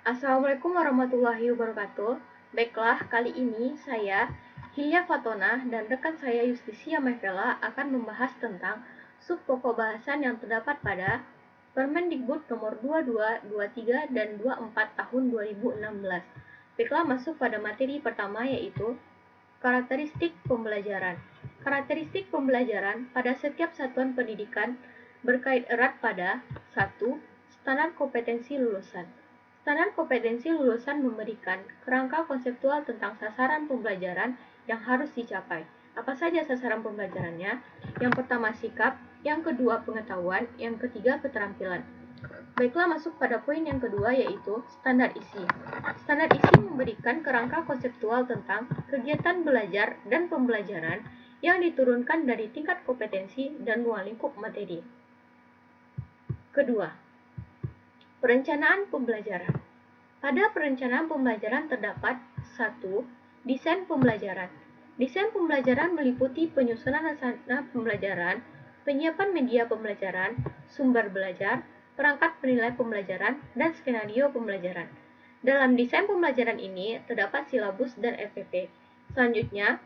Assalamualaikum warahmatullahi wabarakatuh. Baiklah, kali ini saya, Hilya Fatona, dan rekan saya Justisia Mevela akan membahas tentang subpokok bahasan yang terdapat pada Permendikbud nomor 22, 23, dan 24 tahun 2016. Baiklah, masuk pada materi pertama yaitu karakteristik pembelajaran. Karakteristik pembelajaran pada setiap satuan pendidikan berkait erat pada 1. Standar kompetensi lulusan. Standar kompetensi lulusan memberikan kerangka konseptual tentang sasaran pembelajaran yang harus dicapai. Apa saja sasaran pembelajarannya? Yang pertama sikap, yang kedua pengetahuan, yang ketiga keterampilan. Baiklah, masuk pada poin yang kedua yaitu standar isi. Standar isi memberikan kerangka konseptual tentang kegiatan belajar dan pembelajaran yang diturunkan dari tingkat kompetensi dan ruang lingkup materi. Kedua, perencanaan pembelajaran. Pada perencanaan pembelajaran terdapat 1. Desain pembelajaran. Desain pembelajaran meliputi penyusunan rencana pembelajaran, penyiapan media pembelajaran, sumber belajar, perangkat penilai pembelajaran, dan skenario pembelajaran. Dalam desain pembelajaran ini terdapat silabus dan RPP. Selanjutnya,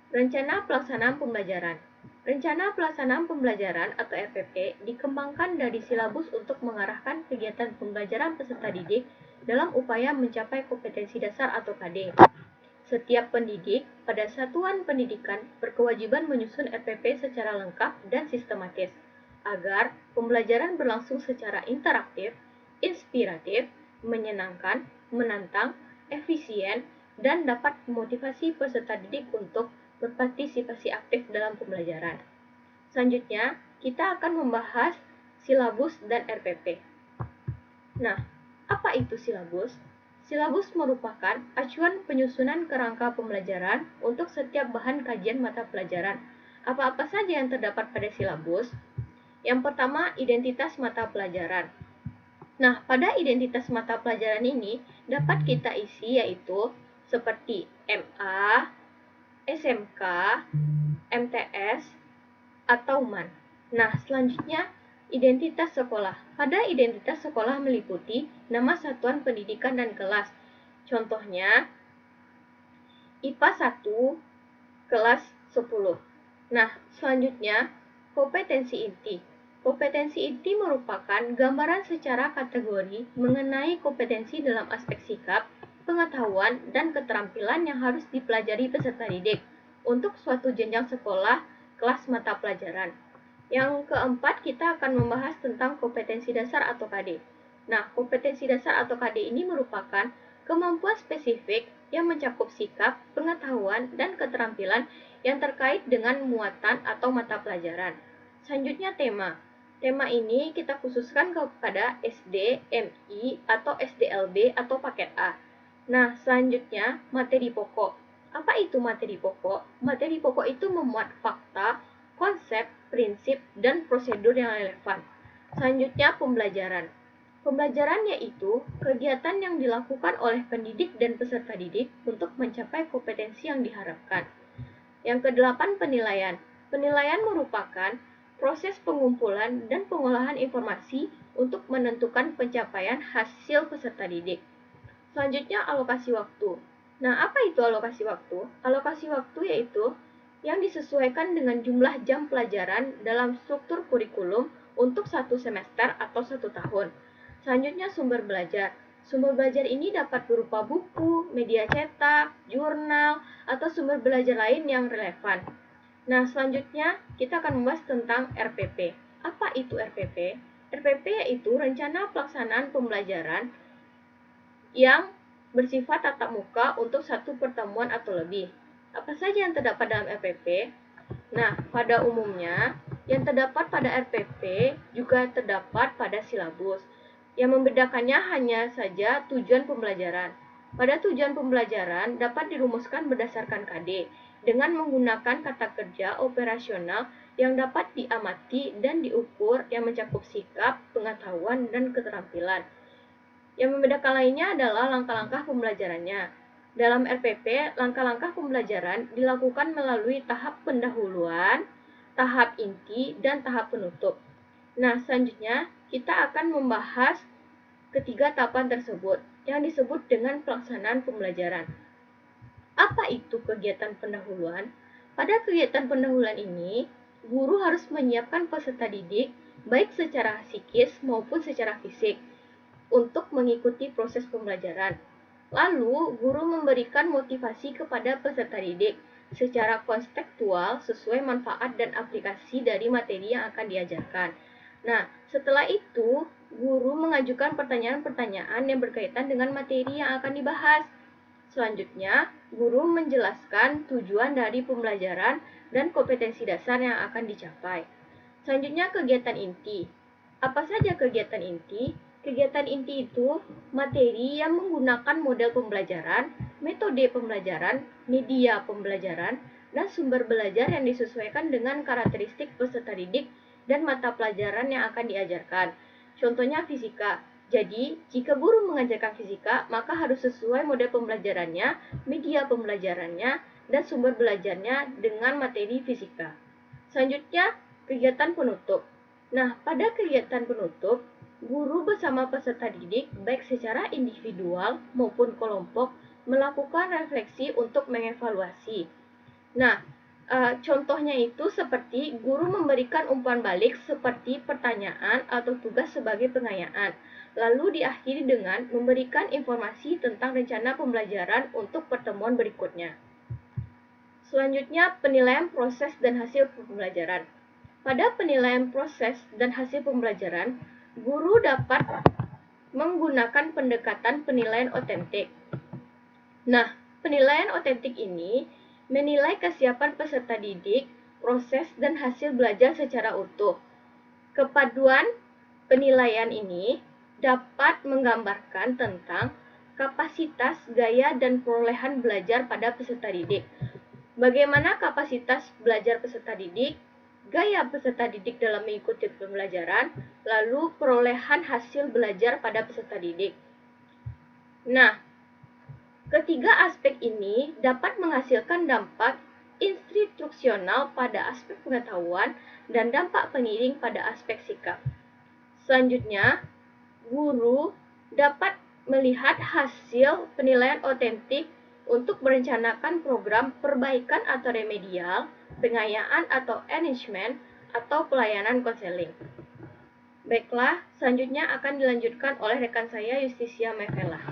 rencana pelaksanaan pembelajaran. Rencana pelaksanaan pembelajaran atau RPP dikembangkan dari silabus untuk mengarahkan kegiatan pembelajaran peserta didik dalam upaya mencapai kompetensi dasar atau KD. Setiap pendidik pada satuan pendidikan berkewajiban menyusun RPP secara lengkap dan sistematis agar pembelajaran berlangsung secara interaktif, inspiratif, menyenangkan, menantang, efisien, dan dapat memotivasi peserta didik untuk berpartisipasi aktif dalam pembelajaran. Selanjutnya, kita akan membahas silabus dan RPP. Nah, apa itu silabus? Silabus merupakan acuan penyusunan kerangka pembelajaran untuk setiap bahan kajian mata pelajaran. Apa-apa saja yang terdapat pada silabus? Yang pertama, identitas mata pelajaran. Nah, pada identitas mata pelajaran ini dapat kita isi yaitu seperti MA, SMK, MTS, atau MAN. Nah, selanjutnya identitas sekolah. Pada identitas sekolah meliputi nama satuan pendidikan dan kelas. Contohnya, IPA 1, kelas 10. Nah, selanjutnya, kompetensi inti. Kompetensi inti merupakan gambaran secara kategori mengenai kompetensi dalam aspek sikap, pengetahuan, dan keterampilan yang harus dipelajari peserta didik untuk suatu jenjang sekolah, kelas mata pelajaran. Yang keempat, kita akan membahas tentang kompetensi dasar atau KD. Nah, kompetensi dasar atau KD ini merupakan kemampuan spesifik yang mencakup sikap, pengetahuan, dan keterampilan yang terkait dengan muatan atau mata pelajaran. Selanjutnya tema. Tema ini kita khususkan kepada SD, MI, atau SDLB atau paket A. Nah, selanjutnya materi pokok. Apa itu materi pokok? Materi pokok itu memuat fakta, konsep, prinsip, dan prosedur yang relevan. Selanjutnya pembelajaran. Pembelajaran yaitu kegiatan yang dilakukan oleh pendidik dan peserta didik untuk mencapai kompetensi yang diharapkan. Yang kedelapan, penilaian. Penilaian merupakan proses pengumpulan dan pengolahan informasi untuk menentukan pencapaian hasil peserta didik. Selanjutnya, alokasi waktu. Nah, apa itu alokasi waktu? Alokasi waktu yaitu yang disesuaikan dengan jumlah jam pelajaran dalam struktur kurikulum untuk satu semester atau satu tahun. Selanjutnya, sumber belajar. Sumber belajar ini dapat berupa buku, media cetak, jurnal, atau sumber belajar lain yang relevan. Nah, selanjutnya kita akan membahas tentang RPP. Apa itu RPP? RPP yaitu rencana pelaksanaan pembelajaran yang bersifat tatap muka untuk satu pertemuan atau lebih. Apa saja yang terdapat dalam RPP? Nah, pada umumnya, yang terdapat pada RPP juga terdapat pada silabus. Yang membedakannya hanya saja tujuan pembelajaran. Pada tujuan pembelajaran dapat dirumuskan berdasarkan KD dengan menggunakan kata kerja operasional yang dapat diamati dan diukur yang mencakup sikap, pengetahuan, dan keterampilan. Yang membedakan lainnya adalah langkah-langkah pembelajarannya. Dalam RPP, langkah-langkah pembelajaran dilakukan melalui tahap pendahuluan, tahap inti, dan tahap penutup. Nah, selanjutnya kita akan membahas ketiga tahapan tersebut. yang disebut dengan pelaksanaan pembelajaran. Apa itu kegiatan pendahuluan? Pada kegiatan pendahuluan ini, guru harus menyiapkan peserta didik baik secara psikis maupun secara fisik untuk mengikuti proses pembelajaran. Lalu, guru memberikan motivasi kepada peserta didik secara konstekstual sesuai manfaat dan aplikasi dari materi yang akan diajarkan. Nah, setelah itu, guru mengajukan pertanyaan-pertanyaan yang berkaitan dengan materi yang akan dibahas. Selanjutnya, guru menjelaskan tujuan dari pembelajaran dan kompetensi dasar yang akan dicapai. Selanjutnya, kegiatan inti. Apa saja kegiatan inti? Kegiatan inti itu materi yang menggunakan model pembelajaran, metode pembelajaran, media pembelajaran, dan sumber belajar yang disesuaikan dengan karakteristik peserta didik dan mata pelajaran yang akan diajarkan. Contohnya fisika. Jadi, jika guru mengajarkan fisika, maka harus sesuai model pembelajarannya, media pembelajarannya, dan sumber belajarnya dengan materi fisika. Selanjutnya, kegiatan penutup. Nah, pada kegiatan penutup, guru bersama peserta didik, baik secara individual maupun kelompok, melakukan refleksi untuk mengevaluasi. Nah, contohnya itu seperti guru memberikan umpan balik seperti pertanyaan atau tugas sebagai pengayaan. Lalu diakhiri dengan memberikan informasi tentang rencana pembelajaran untuk pertemuan berikutnya. Selanjutnya, penilaian proses dan hasil pembelajaran. Pada penilaian proses dan hasil pembelajaran, guru dapat menggunakan pendekatan penilaian otentik. Nah, penilaian otentik ini menilai kesiapan peserta didik, proses, dan hasil belajar secara utuh. Kepaduan penilaian ini dapat menggambarkan tentang kapasitas, gaya, dan perolehan belajar pada peserta didik. Bagaimana kapasitas belajar peserta didik, gaya peserta didik dalam mengikuti pembelajaran, lalu perolehan hasil belajar pada peserta didik. Nah, ketiga aspek ini dapat menghasilkan dampak instruksional pada aspek pengetahuan dan dampak pengiring pada aspek sikap. Selanjutnya, guru dapat melihat hasil penilaian otentik untuk merencanakan program perbaikan atau remedial, pengayaan atau enrichment, atau pelayanan konseling. Baiklah, selanjutnya akan dilanjutkan oleh rekan saya Justisia Mevela.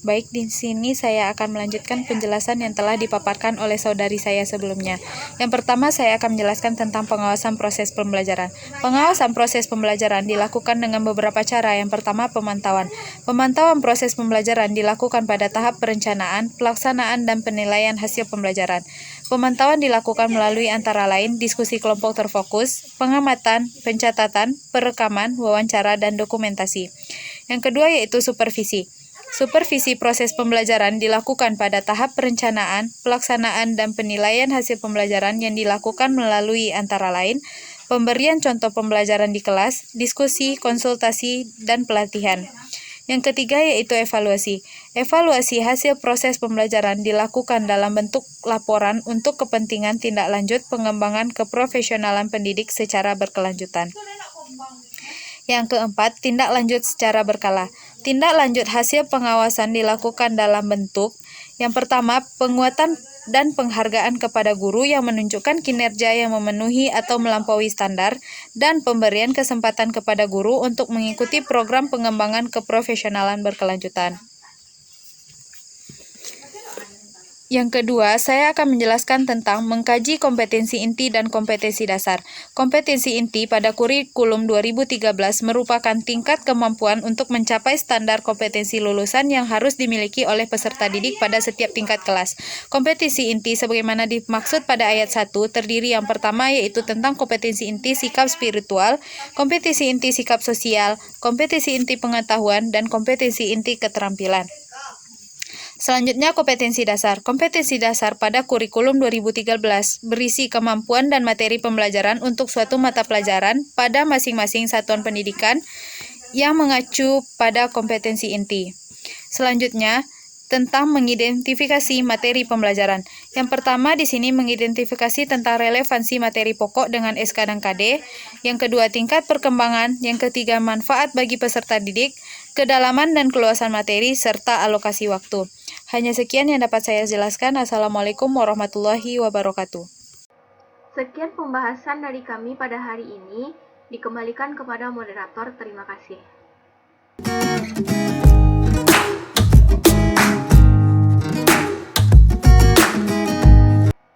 Baik, di sini saya akan melanjutkan penjelasan yang telah dipaparkan oleh saudari saya sebelumnya. Yang pertama, saya akan menjelaskan tentang pengawasan proses pembelajaran. Pengawasan proses pembelajaran dilakukan dengan beberapa cara. Yang pertama, pemantauan. Pemantauan proses pembelajaran dilakukan pada tahap perencanaan, pelaksanaan, dan penilaian hasil pembelajaran. Pemantauan dilakukan melalui antara lain diskusi kelompok terfokus, pengamatan, pencatatan, perekaman, wawancara, dan dokumentasi. Yang kedua yaitu supervisi. Supervisi proses pembelajaran dilakukan pada tahap perencanaan, pelaksanaan, dan penilaian hasil pembelajaran yang dilakukan melalui antara lain pemberian contoh pembelajaran di kelas, diskusi, konsultasi, dan pelatihan. Yang ketiga yaitu evaluasi. Evaluasi hasil proses pembelajaran dilakukan dalam bentuk laporan untuk kepentingan tindak lanjut pengembangan keprofesionalan pendidik secara berkelanjutan. Yang keempat, tindak lanjut secara berkala. Tindak lanjut hasil pengawasan dilakukan dalam bentuk yang pertama, penguatan dan penghargaan kepada guru yang menunjukkan kinerja yang memenuhi atau melampaui standar, dan pemberian kesempatan kepada guru untuk mengikuti program pengembangan keprofesionalan berkelanjutan. Yang kedua, saya akan menjelaskan tentang mengkaji kompetensi inti dan kompetensi dasar. Kompetensi inti pada kurikulum 2013 merupakan tingkat kemampuan untuk mencapai standar kompetensi lulusan yang harus dimiliki oleh peserta didik pada setiap tingkat kelas. Kompetensi inti sebagaimana dimaksud pada ayat 1 terdiri yang pertama yaitu tentang kompetensi inti sikap spiritual, kompetensi inti sikap sosial, kompetensi inti pengetahuan, dan kompetensi inti keterampilan. Selanjutnya, kompetensi dasar. Kompetensi dasar pada kurikulum 2013 berisi kemampuan dan materi pembelajaran untuk suatu mata pelajaran pada masing-masing satuan pendidikan yang mengacu pada kompetensi inti. Selanjutnya, tentang mengidentifikasi materi pembelajaran. Yang pertama di sini mengidentifikasi tentang relevansi materi pokok dengan SK dan KD. Yang kedua, tingkat perkembangan. Yang ketiga, manfaat bagi peserta didik. kedalaman dan keluasan materi, serta alokasi waktu. Hanya sekian yang dapat saya jelaskan. Assalamualaikum warahmatullahi wabarakatuh. Sekian pembahasan dari kami pada hari ini. Dikembalikan kepada moderator. Terima kasih.